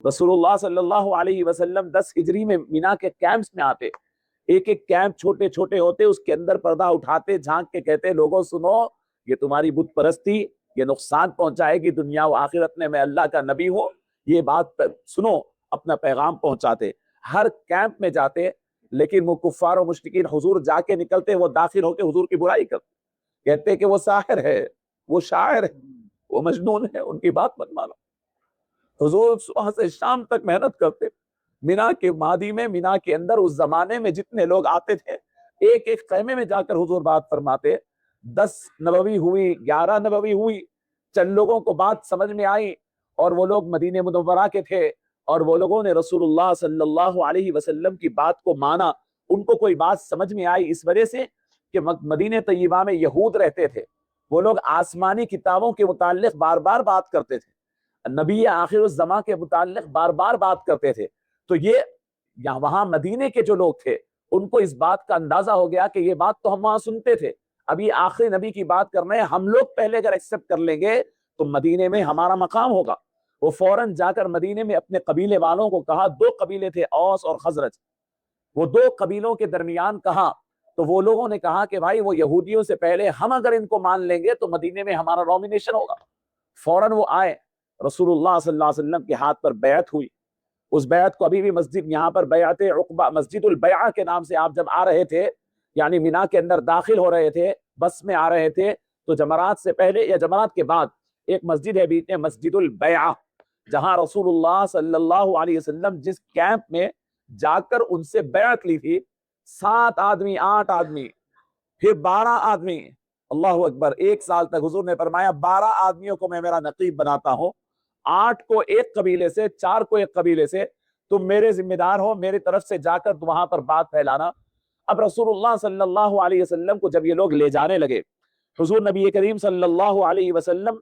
रसूलुल्लाह सल्लल्लाहु अलैहि वसल्लम 10 हिजरी में मीना के कैंप्स में आते, एक एक कैंप छोटे छोटे होते, उसके अंदर पर्दा उठाते, झांक के कहते लोगों सुनो, ये तुम्हारी बुत परस्ती ये नुकसान पहुंचाएगी दुनिया व आखिरत में, मैं अल्लाह का नबी हूँ, ये बात सुनो, अपना पैगाम पहुंचाते। हर कैंप में जाते, लेकिन वो कुफ्फार और मुश्रिकीन हुजूर जाके निकलते, वो दाखिल होके हुजूर की बुराई करते, कहते कि वो साहिर है, वो शायर है, वो मजनून है, उनकी बात मत मानो। हुजूर सुबह से शाम तक मेहनत करते, मीना के मादी में, मीना के अंदर उस जमाने में जितने लोग आते थे, एक एक खैमे में जाकर हुजूर बात फरमाते। 10 नबवी हुई, 11 नबवी हुई, चंद लोगों को बात समझ में आई और वो लोग मदीने मुनव्वरा के थे और वो लोगों ने रसूलुल्लाह सल्लल्लाहु अलैहि वसल्लम की बात को माना। उनको कोई बात समझ में आई इस वजह से कि मदीने तय्यबा में यहूद रहते थे, वो लोग आसमानी किताबों के मुताल्लिक बार बार बात करते थे, नबी आखिर उस जमा के मुताल्लिक बार बार बात करते थे। तो ये वहां मदीने के जो लोग थे उनको इस बात का अंदाजा हो गया कि ये बात तो हम वहां सुनते थे, अभी आखिरी नबी की बात कर रहे हैं, हम लोग पहले अगर एक्सेप्ट कर लेंगे तो मदीने में हमारा मकाम होगा। वो फौरन जाकर मदीने में अपने कबीले वालों को कहा, 2 कबीले थे औस और खजरज, वो 2 कबीलों के दरमियान कहा, तो वो लोगों ने कहा कि भाई वो यहूदियों से पहले हम अगर इनको मान लेंगे तो मदीने में हमारा नॉमिनेशन होगा। फौरन वो आए, रसूलुल्लाह सल्लल्लाहु अलैहि वसल्लम के हाथ पर बैत हुई। उस बैत को अभी भी मस्जिद यहाँ पर बैत उक़बा मस्जिदुल बैआ के नाम से आप जब आ रहे थे, यानी मीना के अंदर दाखिल हो रहे थे, बस में आ रहे थे, तो जमरात से पहले या जमरात के बाद एक मस्जिद है बीच में, मस्जिदुल बैआ, जहां रसूलुल्लाह सल्लल्लाहु अलैहि वसल्लम जिस कैंप में जाकर उनसे बैत ली थी, 7 आदमी, 8 आदमी, फिर 12 आदमी, अल्लाह अकबर, 1 साल तक हुजूर ने फरमाया 12 आदमियों को मैं मेरा नकीब बनाता हूं, 8 को एक कबीले से, 4 को एक कबीले से, तुम मेरे जिम्मेदार हो, मेरी तरफ से जाकर वहां पर बात फैलाना। अब रसूलुल्लाह सल्लल्लाहु अलैहि वसल्लम को जब ये लोग ले जाने लगे, हुजूर नबी करीम सल्लल्लाहु अलैहि वसल्लम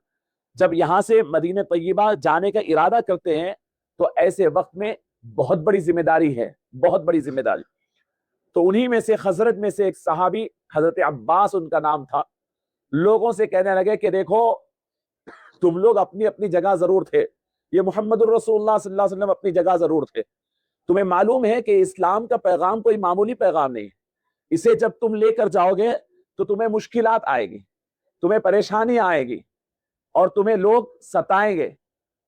जब यहां से मदीने तय्यबा जाने का इरादा करते हैं, तो ऐसे वक्त में बहुत बड़ी जिम्मेदारी है, बहुत बड़ी जिम्मेदारी। तो उन्हीं में से खजरत में से एक सहाबी, हजरत अब्बास उनका नाम था, लोगों से कहने लगे कि देखो तुम लोग अपनी अपनी जगह जरूर थे, ये मुहम्मदुर रसूलुल्लाह सल्लल्लाहु अलैहि वसल्लम अपनी जगह जरूर थे, तुम्हें मालूम है कि इस्लाम का पैगाम कोई मामूली पैगाम नहीं है, इसे जब तुम लेकर जाओगे तो तुम्हें मुश्किलात आएगी, तुम्हें परेशानी आएगी और तुम्हें लोग सताएंगे।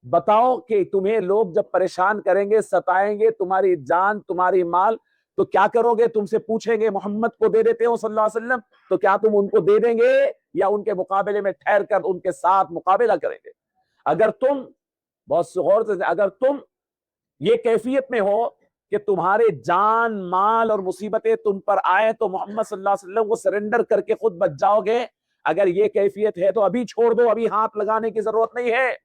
बताओ कि तुम्हें लोग जब परेशान करेंगे, सताएंगे, तुम्हारी जान, तुम्हारी माल, तो क्या करोगे? तुमसे पूछेंगे मोहम्मद को दे देते हो सल्लल्लाहु अलैहि वसल्लम, तो क्या तुम उनको दे देंगे या उनके मुकाबले में ठहर कर उनके साथ मुकाबला करेंगे? अगर तुम, बहुत गौर से, अगर तुम ये कैफियत में हो कि तुम्हारे जान, माल और मुसीबतें तुम पर आए तो मोहम्मद सल्लल्लाहु अलैहि वसल्लम को सरेंडर करके खुद बच जाओगे, अगर ये कैफियत है तो अभी छोड़ दो, अभी हाथ लगाने की जरूरत नहीं है,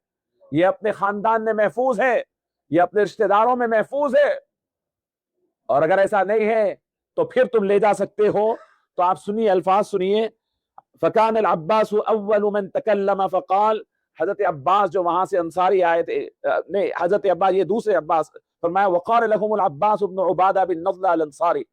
ये अपने खानदान में महफूज है, ये अपने रिश्तेदारों में महफूज है। और अगर ऐसा नहीं है तो फिर तुम ले जा सकते हो। तो आप सुनिए, अल्फाज सुनिए, फकान अल अब्बास अव्वल मन तकल्लम फकाल, हजरत अब्बास जो वहां से अंसारी आए थे, नहीं हजरत अब्बास, ये दूसरे अब्बास, फरमाया वक़ाल लहुमुल अब्बास इब्न उबादा बिन नज़ला अल अंसारी,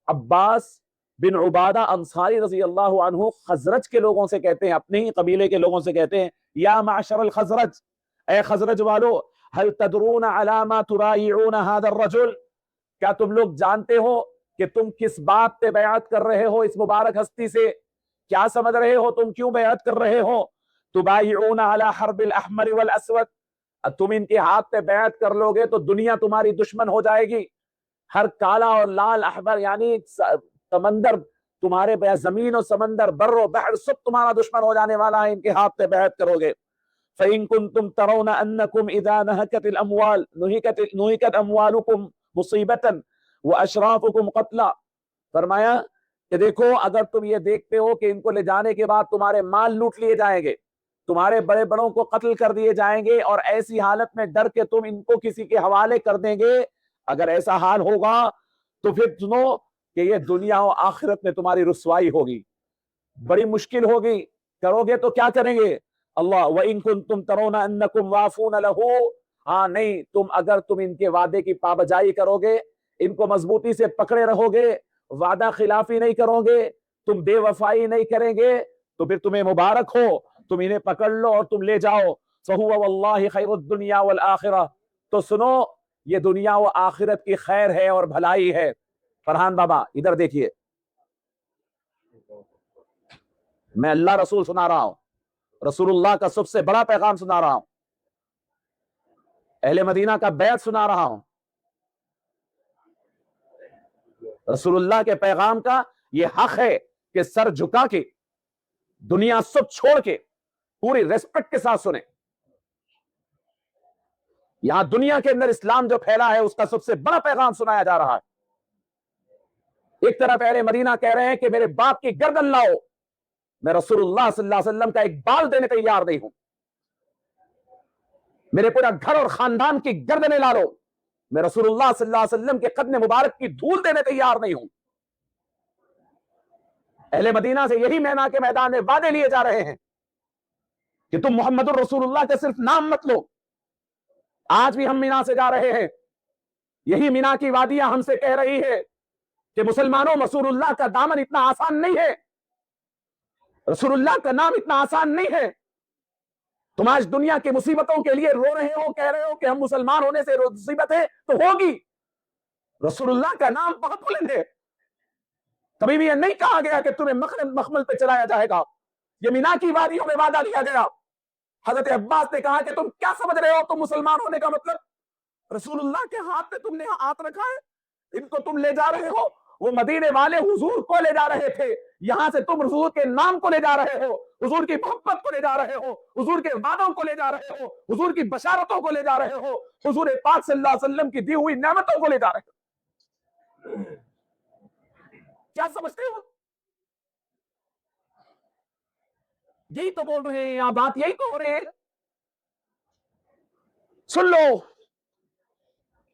अब्बास बिन उबादा अंसारी रजी अल्लाह अन्हु खजरज के लोगों से कहते हैं, अपने ही कबीले के लोगों से कहते हैं, या माशरल खजरज, ए खजरज वालो, हल तदरून अला मा तुराइऊन हादा रजुल, क्या तुम लोग जानते हो कि तुम किस बात पे बयात कर रहे हो इस मुबारक हस्ती से? क्या समझ रहे हो तुम, क्यों बयात कर रहे हो? तुबाइऊन अला हर्बिल अहमर वल अस्वद, तुम इनके हाथ पे बयात कर लोगे तो दुनिया तुम्हारी दुश्मन हो जाएगी, हर काला और लाल अहमर यानी समंदर तुम्हारे, जमीन और समंदर, बर्रो बहर सब तुम्हारा दुश्मन हो जाने वाला है, इनके हाथ पे बयात करोगे। फ़इन कुंतुम तरौना अन्नकुम इज़ा नहकतिल अमवाल नुहिकत अमवालुकुम मुसीबतन व अशराफुकुम क़त्ला, फरमाया कि देखो अगर तुम ये देखते हो कि इनको ले जाने के बाद तुम्हारे माल लूट लिए जाएंगे, तुम्हारे बड़े बड़ों को कत्ल कर दिए जाएंगे और ऐसी हालत में डर के तुम इनको किसी के हवाले कर देंगे, अगर ऐसा हाल होगा तो फिर सुनो कि ये दुनिया और आखिरत में तुम्हारी रुसवाई होगी, बड़ी मुश्किल होगी, करोगे तो क्या करेंगे? अल्लाह, व इन कुंतुम तरौना अन्नकुम वाफून लहू, हाँ नहीं, अगर तुम इनके वादे की पाबजाई करोगे, इनको मजबूती से पकड़े रहोगे, वादा खिलाफी नहीं करोगे, तुम बेवफाई नहीं करेंगे, तो फिर तुम्हें मुबारक हो, तुम इन्हें पकड़ लो और तुम ले जाओ। फहुवा वल्लाहि खैरुद दुनिया वल आखिरह, तो सुनो ये दुनिया व आखिरत की खैर है और भलाई है। फरहान बाबा इधर देखिए, मैं अल्लाह रसूल सुना रहा हूं, रसूलुल्लाह का सबसे बड़ा पैगाम सुना रहा हूं, अहले मदीना का बैत सुना रहा हूं, रसूलुल्लाह के पैगाम का ये हक है कि सर झुका के दुनिया सब छोड़ के पूरी रेस्पेक्ट के साथ सुने। यहां दुनिया के अंदर इस्लाम जो फैला है उसका सबसे बड़ा पैगाम सुनाया जा रहा है। एक तरफ अहले मदीना कह रहे हैं कि मेरे बाप की गर्दन लाओ, मैं रसूलुल्लाह सल्लल्लाहु अलैहि वसल्लम का एक बाल देने तैयार नहीं हूं, मेरे पूरा घर और खानदान की गर्दनें ला लो, मैं रसूलुल्लाह सल्लल्लाहु अलैहि वसल्लम के कदम मुबारक की धूल देने तैयार नहीं हूं। अहले मदीना से यही मैना के मैदान में वादे लिए जा रहे हैं कि तुम मोहम्मदुर रसूलुल्लाह के सिर्फ नाम मत लो। आज भी हम मीना से जा रहे हैं, यही मीना की वादियां हमसे कह रही है कि मुसलमानों रसूलुल्लाह का दामन इतना आसान नहीं है, रसूलुल्लाह का नाम इतना आसान नहीं है। तुम आज दुनिया की मुसीबतों के लिए रो रहे हो, कह रहे हो कि हम मुसलमान होने से मुसीबत है, तो होगी। रसूलुल्लाह का नाम बहुत बुलंद है, कभी भी यह नहीं कहा गया कि तुम्हें मखमल पे चलाया जाएगा। ये मीना की वादियों में वादा दिया गया। हजरत अब्बास ने कहा कि तुम क्या समझ रहे हो, तुम मुसलमान होने का मतलब रसूलुल्लाह के हाथ में तुमने हाथ रखा है, इनको तुम ले जा रहे हो। वो मदीने वाले हुजूर को ले जा रहे थे, यहां से तुम हुजूर के नाम को ले जा रहे हो, हुजूर की मोहब्बत को ले जा रहे हो, हुजूर के वादों को ले जा रहे हो, हुजूर की बशारतों को ले जा रहे हो, हुजूर पाक सल्लल्लाहु अलैहि वसल्लम की दी हुई नेमतों को ले जा रहे हो। क्या समझते हो? यही तो बोल रहे हैं, यहां बात यही तो हो रही है। सुन लो,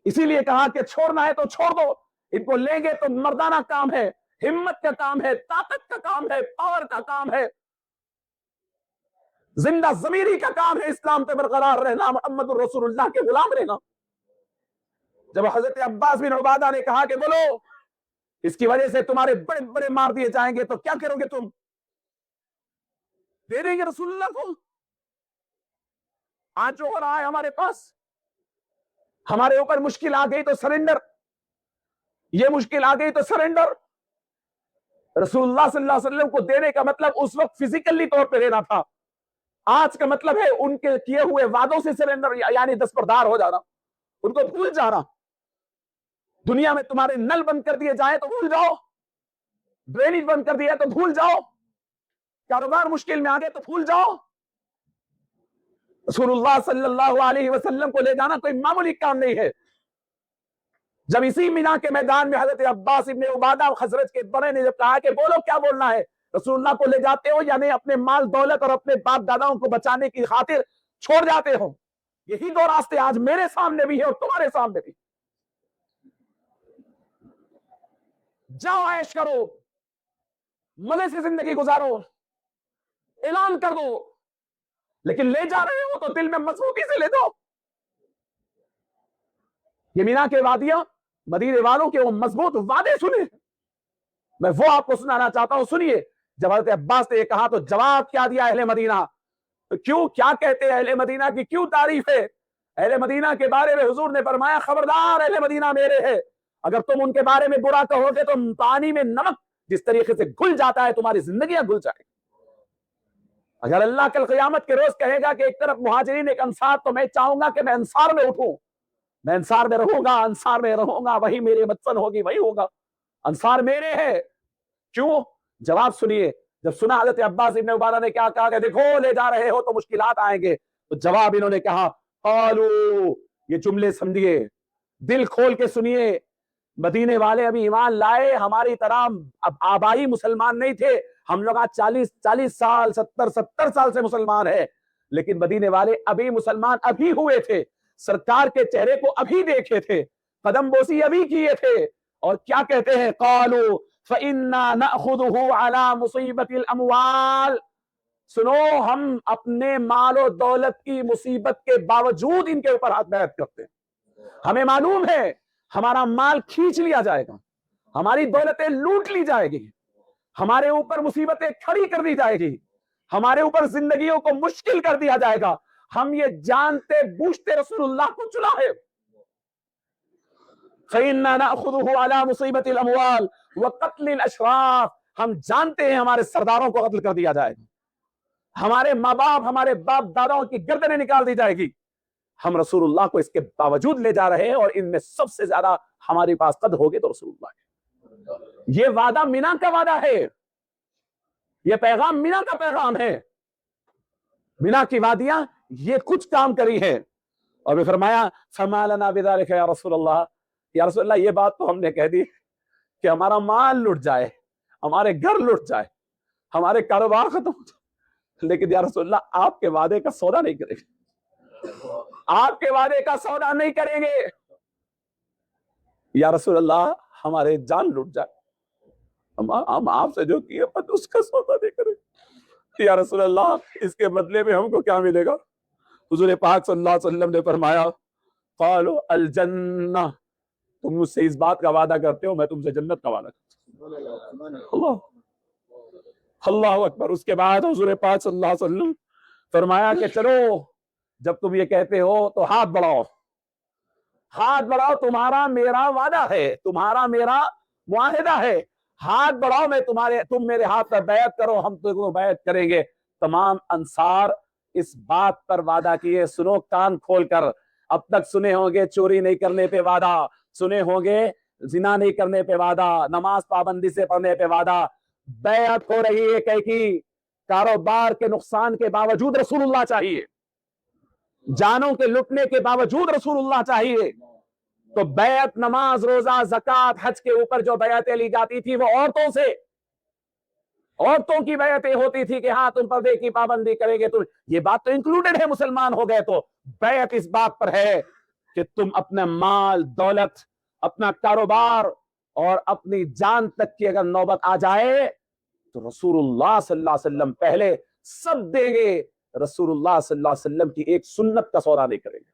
इसीलिए कहा कि छोड़ना है तो छोड़ दो, इनको लेंगे तो मर्दाना काम है, हिम्मत का काम है, ताकत का काम है, पावर का काम है, जिंदा जमीरी का काम है, इस्लाम पे बरकरार रहना, मोहम्मद रसूलुल्लाह के गुलाम रहना। जब हजरत अब्बास बिन उबादा ने कहा कि बोलो इसकी वजह से तुम्हारे बड़े बड़े मार दिए जाएंगे, तो क्या करोगे तुम? दे देंगे रसूलुल्लाह को? आज जो हो रहा है हमारे पास, हमारे ऊपर मुश्किल आ गई तो सरेंडर, ये मुश्किल आ गई तो सरेंडर। रसूलुल्लाह सल्लल्लाहु अलैहि वसल्लम को देने का मतलब उस वक्त फिजिकली तौर पे देना था, आज का मतलब है उनके किए हुए वादों से सरेंडर, यानी दस्तबरदार हो जाना, उनको भूल जाना। दुनिया में तुम्हारे नल बंद कर दिए जाए तो भूल जाओ, ड्रेनेज बंद कर दिया तो भूल जाओ, कारोबार मुश्किल में आ गए तो भूल जाओ। रसूलुल्लाह सल्लल्लाहु अलैहि वसल्लम को ले जाना कोई मामूली काम नहीं है। जब इसी मीना के मैदान में हजरत अब्बास इब्ने उबादा खजरज के बड़े ने जब कहा कि बोलो क्या बोलना है, रसूलुल्लाह को ले जाते हो या नहीं अपने माल दौलत और अपने बाप दादाओं को बचाने की खातिर छोड़ जाते हो? यही दो रास्ते आज मेरे सामने भी है और तुम्हारे सामने भी। जाओ ऐश करो, मजे से जिंदगी गुजारो, ऐलान कर दो, लेकिन ले जा रहे हो तो दिल में मजबूती से ले दो। ये मीना के वादियां मदीने वालों के वो मजबूत वादे सुने, मैं वो आपको सुनाना चाहता हूं, सुनिए। जब हज़रत अब्बास ने कहा तो जवाब क्या दिया अहले मदीना, तो क्यों क्या कहते हैं अहले मदीना की क्यों तारीफ है? अहले मदीना के बारे में हुजूर ने फरमाया खबरदार अहले मदीना मेरे है, अगर तुम उनके बारे में बुरा कहोगे तो पानी में नमक जिस तरीके से घुल जाता है तुम्हारी जिंदगियां घुल जाएगी। अगर अल्लाह कल क़यामत के रोज कहेगा कि एक तरफ मुहाजिरीन एक अंसार, तो मैं चाहूंगा कि मैं अंसार में उठूं, मैं अंसार में रहूंगा, अंसार में रहूंगा, वही मेरी मदफन होगी, वही होगा, अंसार मेरे है। क्यों? जवाब सुनिए। जब सुना हज़रत अब्बास इब्ने उबादा ने क्या कहा कि देखो ले जा रहे हो तो मुश्किलात आएंगे, तो जवाब इन्होंने कहा कालू, ये जुमले समझिए, दिल खोल के सुनिए। मदीने वाले अभी ईमान लाए, हमारी तरह अब आबाई मुसलमान नहीं थे, हम लोग आज 40 साल 70 साल से मुसलमान है, लेकिन मदीने वाले अभी मुसलमान अभी हुए थे, सरकार के चेहरे को अभी देखे थे, कदम बोसी अभी किए थे, और क्या कहते हैं कालू फइन्ना नअखुदुहु अला मुसीबतिल अमवाल, सुनो हम अपने मालो दौलत की मुसीबत के बावजूद इनके ऊपर हाथ बैठ करते हैं। हमें मालूम है हमारा माल खींच लिया जाएगा, हमारी दौलतें लूट ली जाएगी, हमारे ऊपर मुसीबतें खड़ी कर दी जाएगी, हमारे ऊपर जिंदगियों को मुश्किल कर दिया जाएगा, ہم یہ جانتے بوجھتے رسول اللہ کو چنا ہے. فَإِنَّا نَأْخُذُهُ عَلَى مُصِيبَةِ الْأَمْوَالِ وَقَتْلِ الْأَشْرَافِ. ہم جانتے ہیں ہمارے سرداروں کو قتل کر دیا جائے گا, ہمارے ماں باپ ہمارے باپ داداؤں کی گردنیں نکال دی جائے گی. ہم رسول اللہ کو اس کے باوجود لے جا رہے ہیں, اور ان میں سب سے زیادہ ہمارے پاس قد ہوگے تو رسول اللہ ہے. یہ وعدہ مینا کا وعدہ ہے, یہ پیغام مینا کا پیغام ہے. مینا کی وادیاں یہ کچھ کام کری ہے. اور بھی فرمایا فَمَا لَنَا بِذَلِكَ یا رسول اللہ, یا رسول اللہ یہ بات تو ہم نے کہہ دی کہ ہمارا مال لٹ جائے, ہمارے گھر لٹ جائے, ہمارے کاروبار ختم ہو جائے, لیکن یا رسول اللہ آپ کے وعدے کا سودا نہیں کریں گے, آپ کے وعدے کا سودا نہیں کریں گے. یا رسول اللہ ہمارے جان لٹ جائے, ہم آپ سے جو کیے اس کا سودا نہیں کریں. یا رسول اللہ اس کے بدلے میں ہم کو کیا ملے گا؟ حضور پاک صلی اللہ علیہ وسلم نے فرمایا قالوا الجنہ, تم مجھ سے اس بات کا وعدہ کرتے ہو, میں تم سے جنت کا وعدہ کرتا ہوں. اللہ اکبر. اس کے بعد حضور پاک صلی اللہ علیہ وسلم فرمایا کہ چلو جب تم یہ کہتے ہو تو ہاتھ بڑھاؤ, ہاتھ بڑھاؤ, تمہارا میرا وعدہ ہے, تمہارا میرا معاہدہ ہے, ہاتھ بڑھاؤ, تم میرے ہاتھ پر بیعت کرو, ہم تم بیعت کریں گے. تمام انصار اس بات پر وعدہ کیے. سنو کان کھول کر, اب تک سنے ہوں گے چوری نہیں کرنے پہ وعدہ, سنے ہوں گے زنا نہیں کرنے پہ وعدہ, نماز پابندی سے پڑھنے پہ وعدہ. بیعت ہو رہی ہے کہ کی کاروبار کے نقصان کے باوجود رسول اللہ چاہیے, جانوں کے لٹنے کے باوجود رسول اللہ چاہیے. تو بیعت نماز روزہ زکوٰۃ حج کے اوپر جو بیعتیں لی جاتی تھی وہ عورتوں سے, عورتوں کی بیعتیں ہوتی تھی کہ ہاں تم پردے کی پابندی کریں گے, تم یہ بات تو انکلوڈڈ ہے, مسلمان ہو گئے تو بیعت اس بات پر ہے کہ تم اپنا مال دولت, اپنا کاروبار اور اپنی جان تک کی اگر نوبت آ جائے تو رسول اللہ صلی اللہ علیہ وسلم پہلے سب دیں گے, رسول اللہ صلی اللہ علیہ وسلم کی ایک سنت کا سودا نہیں کریں گے.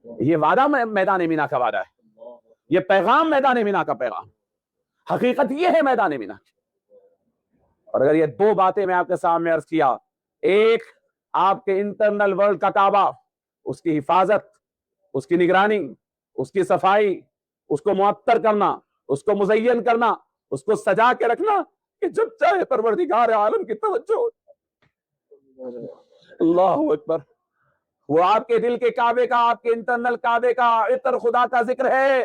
یہ وعدہ میدان مینا کا وعدہ ہے, یہ پیغام میدان مینا کا پیغام, حقیقت یہ ہے میدان مینا کی. اور اگر یہ دو باتیں میں آپ کے سامنے عرض کیا, ایک آپ کے انٹرنل ورلڈ کا کعبہ, اس کی حفاظت, اس کی نگرانی, اس کی صفائی, اس کو معطر کرنا, اس کو مزین کرنا, اس کو سجا کے رکھنا کہ جب چاہے پروردگار عالم کی توجہ ہو. اللہ اکبر. وہ آپ کے دل کے کعبے کا, آپ کے انٹرنل کعبے کا عطر خدا کا ذکر ہے,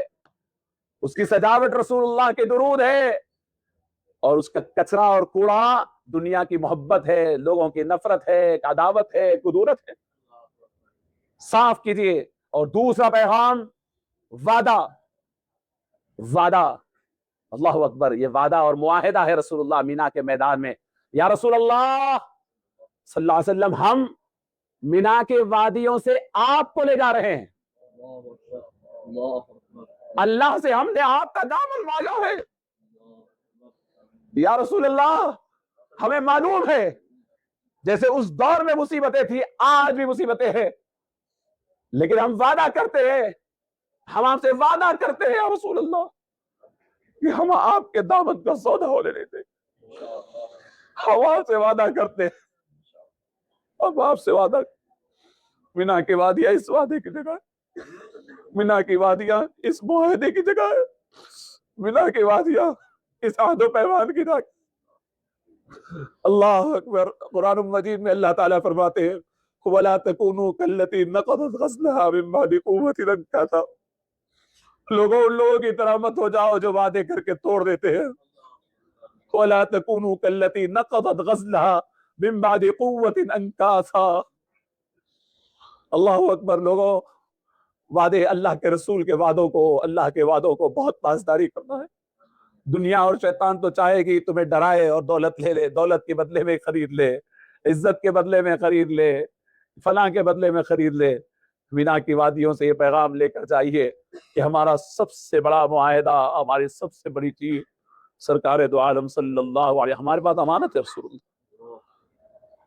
اس کی سجاوٹ رسول اللہ کے درود ہے, اور اس کا کچرا اور کوڑا دنیا کی محبت ہے, لوگوں کی نفرت ہے, عداوت ہے, کدورت ہے. صاف کیجئے. اور دوسرا پیغام وعدہ, وعدہ, اللہ اکبر. یہ وعدہ اور معاہدہ ہے رسول اللہ مینا کے میدان میں. یا رسول اللہ صلی اللہ علیہ وسلم ہم مینا کے وادیوں سے آپ کو لے جا رہے ہیں, اللہ سے ہم نے آپ کا دامن مانگا ہے. یا رسول اللہ ہمیں معلوم ہے جیسے اس دور میں مصیبتیں تھی آج بھی مصیبتیں ہیں, لیکن ہم وعدہ کرتے ہیں, ہم آپ سے وعدہ کرتے ہیں یا رسول اللہ کہ ہم آپ کے دامن کا سودا ہونے دیتے. ہم آپ سے وعدہ کرتے ہیں, اب آپ سے وعدہ. مینا کی وادیاں اس وعدے کی جگہ ہے, مینا کی وادیاں اس معاہدے کی جگہ ہے, مینا کی وادیاں اس عہد و پیمان کی جگہ. اللہ اکبر. قرآن مجید میں اللہ تعالیٰ فرماتے ہیں وَلَا تَكُونُوا كَالَّتِي نَقَضَتْ غَزْلَهَا مِن بَعْدِ قُوَّةٍ أَنكَاثًا. لوگوں ان لوگوں کی طرح مت ہو جاؤ جو وعدے کر کے توڑ دیتے ہیں. وَلَا تَكُونُوا كَالَّتِي نَقَضَتْ غَزْلَهَا مِن بَعْدِ قُوَّةٍ أَنكَاثًا. اللہ اکبر. لوگوں وعدے, اللہ کے رسول کے وعدوں کو, اللہ کے وعدوں کو بہت پاسداری کرنا ہے. دنیا اور شیطان تو چاہے گی تمہیں ڈرائے اور دولت لے لے, دولت کے بدلے میں خرید لے, عزت کے بدلے میں خرید لے, فلاں کے بدلے میں خرید لے. مینا کی وادیوں سے یہ پیغام لے کر جائیے کہ ہمارا سب سے بڑا معاہدہ, ہماری سب سے بڑی چیز سرکار دو عالم صلی اللہ علیہ, ہمارے پاس امانت ہے رسول اللہ.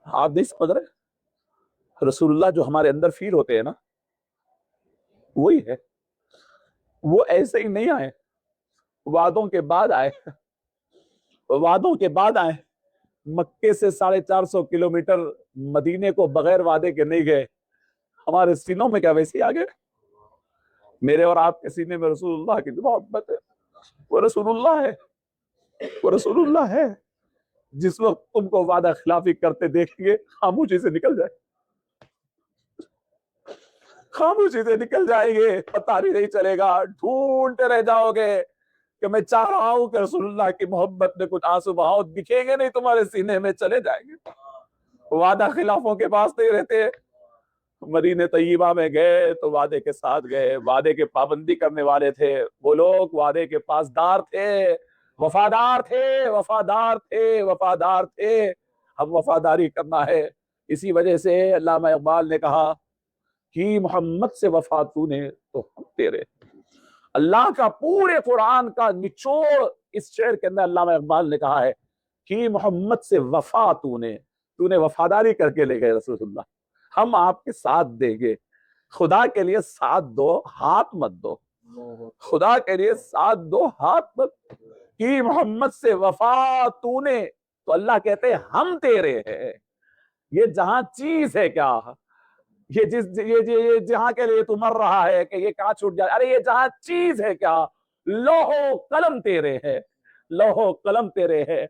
آپ نہیں سمجھ رہے, رسول اللہ جو ہمارے اندر فیل ہوتے ہیں نا وہی ہے. وہ ایسے ہی نہیں آئے, وعدوں کے بعد آئے, وعدوں کے بعد آئے. مکے سے 450 کلومیٹر مدینے کو بغیر وعدے کے نہیں گئے. ہمارے سینوں میں کیا ویسے آ گئے؟ میرے اور آپ کے سینے میں رسول اللہ کی محبت ہے. وہ رسول اللہ ہے, وہ رسول اللہ ہے. جس وقت تم کو وعدہ خلافی کرتے دیکھیں گے خاموشی سے نکل جائے, خاموشی سے نکل جائیں گے, پتہ نہیں چلے گا, ڈھونڈتے رہ جاؤ گے کہ میں چاہ رہا ہوں کہ رسول اللہ کی محبت میں کچھ آنسو بہاؤ, دکھیں گے نہیں تمہارے سینے میں, چلے جائیں گے. وعدہ خلافوں کے پاس نہیں رہتے. مدینہ طیبہ میں گئے تو وعدے کے ساتھ گئے, وعدے کے پابندی کرنے والے تھے. وہ لوگ وعدے کے پاسدار تھے, وفادار تھے, وفادار تھے, وفادار تھے. ہم وفاداری کرنا ہے. اسی وجہ سے علامہ اقبال نے کہا کہ محمد سے وفا تو نے تو ہم تیرے. اللہ کا پورے قرآن کا نچوڑ اس شعر کے اندر علامہ اقبال نے کہا ہے کہ محمد سے وفا تو نے وفاداری کر کے لے گئے رسول اللہ, ہم آپ کے ساتھ دیں گے. خدا کے لیے ساتھ دو, ہاتھ مت دو. خدا کے لیے ساتھ دو, ہاتھ مت. کہ محمد سے وفا تو نے تو اللہ کہتے ہیں ہم تیرے ہیں. یہ جہاں چیز ہے کیا, یہ جہاں کے لیے تو مر رہا ہے کہ یہ کہاں چھوٹ جائے, ارے یہ جہاں چیز ہے کیا, لوح و قلم تیرے ہے, لوح و قلم تیرے ہے.